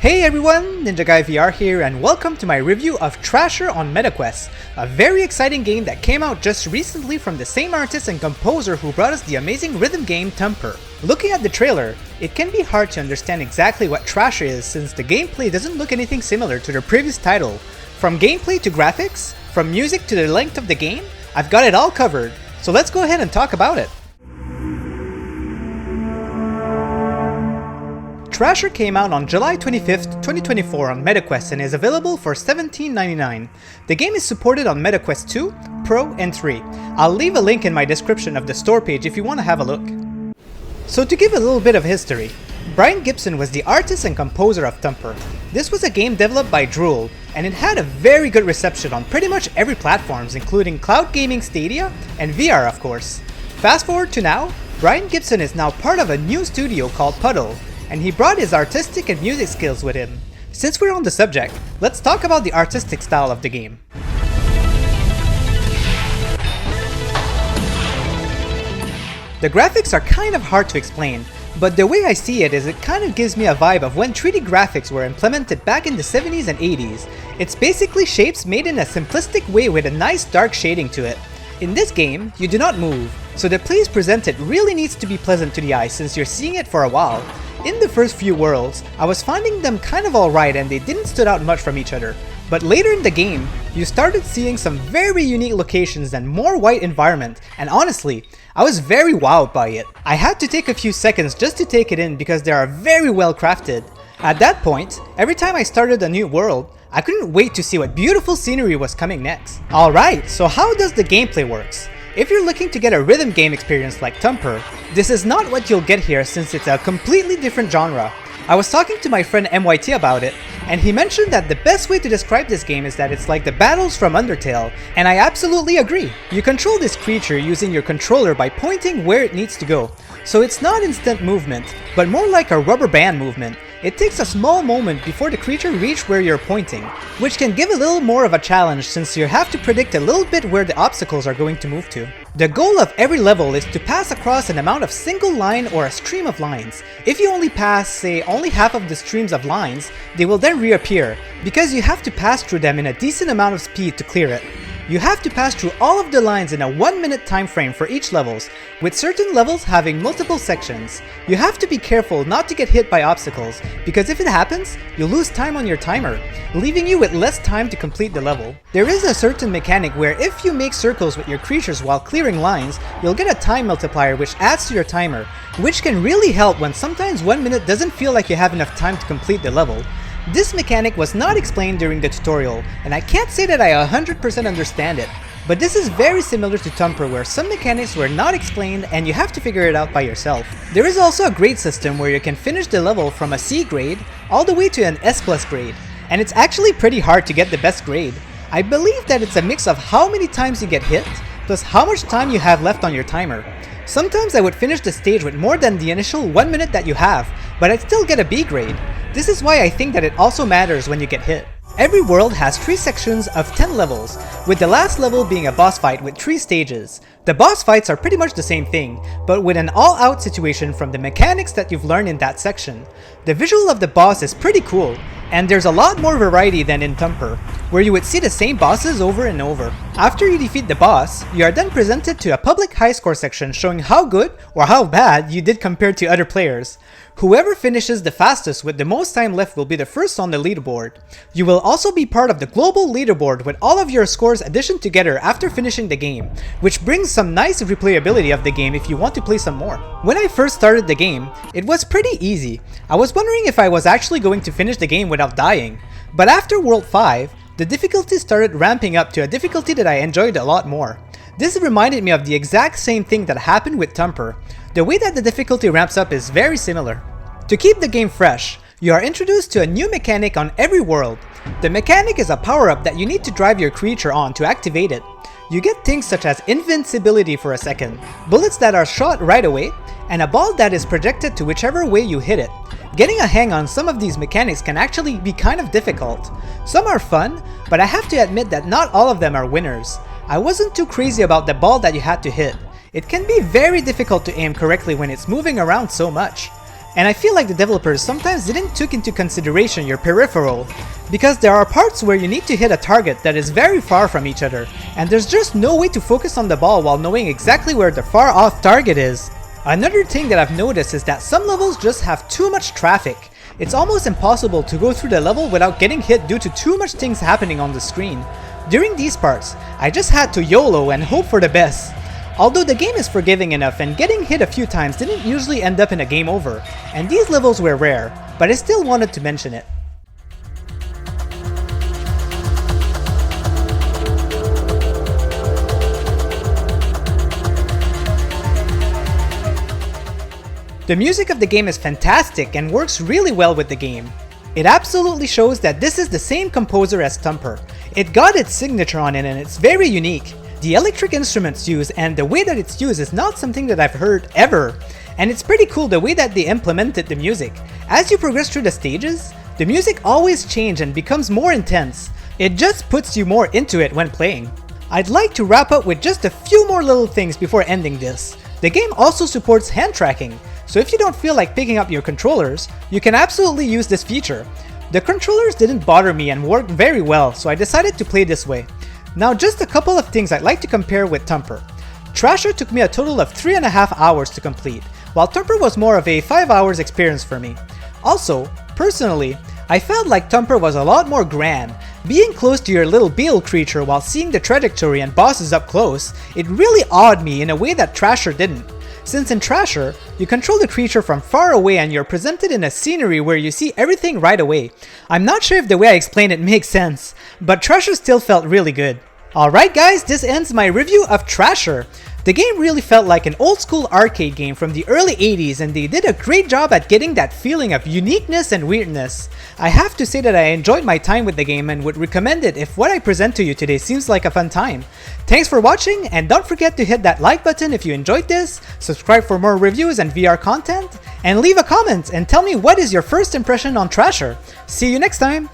Hey everyone, NinjaGuyVR here and welcome to my review of Thrasher on MetaQuest, a very exciting game that came out just recently from the same artist and composer who brought us the amazing rhythm game Thumper. Looking at the trailer, it can be hard to understand exactly what Thrasher is since the gameplay doesn't look anything similar to their previous title. From gameplay to graphics, from music to the length of the game, I've got it all covered, so let's go ahead and talk about it. Thrasher came out on July 25th, 2024 on MetaQuest and is available for $17.99. The game is supported on MetaQuest 2, Pro, and 3. I'll leave a link in my description of the store page if you want to have a look. So to give a little bit of history, Brian Gibson was the artist and composer of Thumper. This was a game developed by Drool, and it had a very good reception on pretty much every platforms including cloud gaming Stadia and VR of course. Fast forward to now, Brian Gibson is now part of a new studio called Puddle, and he brought his artistic and music skills with him. Since we're on the subject, let's talk about the artistic style of the game. The graphics are kind of hard to explain, but the way I see it is it kind of gives me a vibe of when 3D graphics were implemented back in the 70s and 80s. It's basically shapes made in a simplistic way with a nice dark shading to it. In this game, you do not move, so the place presented really needs to be pleasant to the eye since you're seeing it for a while. In the first few worlds, I was finding them kind of alright and they didn't stood out much from each other. But later in the game, you started seeing some very unique locations and more white environment, and honestly, I was very wowed by it. I had to take a few seconds just to take it in because they are very well crafted. At that point, every time I started a new world, I couldn't wait to see what beautiful scenery was coming next. Alright, so how does the gameplay works? If you're looking to get a rhythm game experience like Thumper, this is not what you'll get here since it's a completely different genre. I was talking to my friend MYT about it, and he mentioned that the best way to describe this game is that it's like the battles from Undertale, and I absolutely agree. You control this creature using your controller by pointing where it needs to go, so it's not instant movement, but more like a rubber band movement. It takes a small moment before the creature reaches where you're pointing, which can give a little more of a challenge since you have to predict a little bit where the obstacles are going to move to. The goal of every level is to pass across an amount of single line or a stream of lines. If you only pass, say, only half of the streams of lines, they will then reappear, because you have to pass through them in a decent amount of speed to clear it. You have to pass through all of the lines in a 1 minute time frame for each levels, with certain levels having multiple sections. You have to be careful not to get hit by obstacles, because if it happens, you lose time on your timer, leaving you with less time to complete the level. There is a certain mechanic where if you make circles with your creatures while clearing lines, you'll get a time multiplier which adds to your timer, which can really help when sometimes 1 minute doesn't feel like you have enough time to complete the level. This mechanic was not explained during the tutorial, and I can't say that I 100% understand it, but this is very similar to Thumper where some mechanics were not explained and you have to figure it out by yourself. There is also a grade system where you can finish the level from a C grade all the way to an S+ grade, and it's actually pretty hard to get the best grade. I believe that it's a mix of how many times you get hit, plus how much time you have left on your timer. Sometimes I would finish the stage with more than the initial 1 minute that you have, but I'd still get a B grade. This is why I think that it also matters when you get hit. Every world has 3 sections of 10 levels, with the last level being a boss fight with 3 stages. The boss fights are pretty much the same thing, but with an all-out situation from the mechanics that you've learned in that section. The visual of the boss is pretty cool, and there's a lot more variety than in Thumper, where you would see the same bosses over and over. After you defeat the boss, you are then presented to a public high score section showing how good or how bad you did compared to other players. Whoever finishes the fastest with the most time left will be the first on the leaderboard. You will also be part of the global leaderboard with all of your scores additioned together after finishing the game, which brings some nice replayability of the game if you want to play some more. When I first started the game, it was pretty easy. I was wondering if I was actually going to finish the game without dying, but after World 5, the difficulty started ramping up to a difficulty that I enjoyed a lot more. This reminded me of the exact same thing that happened with Thumper. The way that the difficulty ramps up is very similar. To keep the game fresh, you are introduced to a new mechanic on every world. The mechanic is a power-up that you need to drive your creature on to activate it. You get things such as invincibility for a second, bullets that are shot right away, and a ball that is projected to whichever way you hit it. Getting a hang on some of these mechanics can actually be kind of difficult. Some are fun, but I have to admit that not all of them are winners. I wasn't too crazy about the ball that you had to hit. It can be very difficult to aim correctly when it's moving around so much. And I feel like the developers sometimes didn't took into consideration your peripheral, because there are parts where you need to hit a target that is very far from each other, and there's just no way to focus on the ball while knowing exactly where the far off target is. Another thing that I've noticed is that some levels just have too much traffic. It's almost impossible to go through the level without getting hit due to too much things happening on the screen. During these parts, I just had to YOLO and hope for the best. Although the game is forgiving enough and getting hit a few times didn't usually end up in a game over, and these levels were rare, but I still wanted to mention it. The music of the game is fantastic and works really well with the game. It absolutely shows that this is the same composer as Thumper. It got its signature on it and it's very unique. The electric instruments used and the way that it's used is not something that I've heard ever. And it's pretty cool the way that they implemented the music. As you progress through the stages, the music always changes and becomes more intense. It just puts you more into it when playing. I'd like to wrap up with just a few more little things before ending this. The game also supports hand tracking, so if you don't feel like picking up your controllers, you can absolutely use this feature. The controllers didn't bother me and worked very well, so I decided to play this way. Now just a couple of things I'd like to compare with Thumper. Thrasher took me a total of 3.5 hours to complete, while Thumper was more of a 5 hours experience for me. Also, personally, I felt like Thumper was a lot more grand. Being close to your little beetle creature while seeing the trajectory and bosses up close, it really awed me in a way that Thrasher didn't. Since in Thrasher, you control the creature from far away and you're presented in a scenery where you see everything right away. I'm not sure if the way I explain it makes sense, but Thrasher still felt really good. Alright guys, this ends my review of Thrasher. The game really felt like an old school arcade game from the early 80s and they did a great job at getting that feeling of uniqueness and weirdness. I have to say that I enjoyed my time with the game and would recommend it if what I present to you today seems like a fun time. Thanks for watching and don't forget to hit that like button if you enjoyed this, subscribe for more reviews and VR content, and leave a comment and tell me what is your first impression on Thrasher. See you next time!